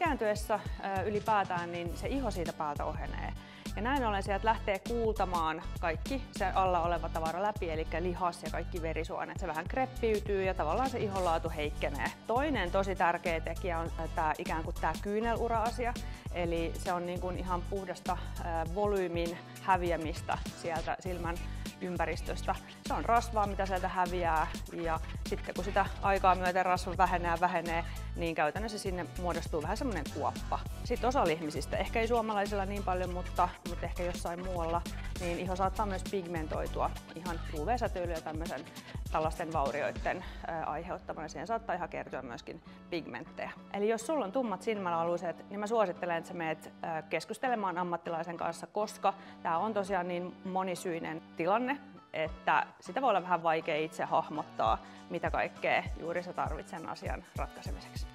ikääntyessä ylipäätään niin se iho siitä päältä ohenee. Ja näin ollen sieltä lähtee kuultamaan kaikki se alla oleva tavara läpi, eli lihas ja kaikki verisuonet. Se vähän kreppiytyy ja tavallaan se ihonlaatu heikkenee. Toinen tosi tärkeä tekijä on ikään kuin tämä kyynelura-asia. Eli se on niin kuin ihan puhdasta volyymin häviämistä sieltä silmän ympäristöstä. Se on rasvaa, mitä sieltä häviää, ja sitten kun sitä aikaa myöten rasva vähenee, niin käytännössä sinne muodostuu vähän semmoinen kuoppa. Sitten osalla ihmisistä, ehkä ei suomalaisilla niin paljon, mutta ehkä jossain muualla, niin iho saattaa myös pigmentoitua ihan UV-säteilyä ja tällaisten vaurioiden aiheuttamana. Siihen saattaa ihan kertyä myöskin pigmenttejä. Eli jos sulla on tummat silmälaluset, niin mä suosittelen, että sä meet keskustelemaan ammattilaisen kanssa, koska tämä on tosiaan niin monisyinen tilanne, että sitä voi olla vähän vaikea itse hahmottaa, mitä kaikkea juuri sä tarvitset sen asian ratkaisemiseksi.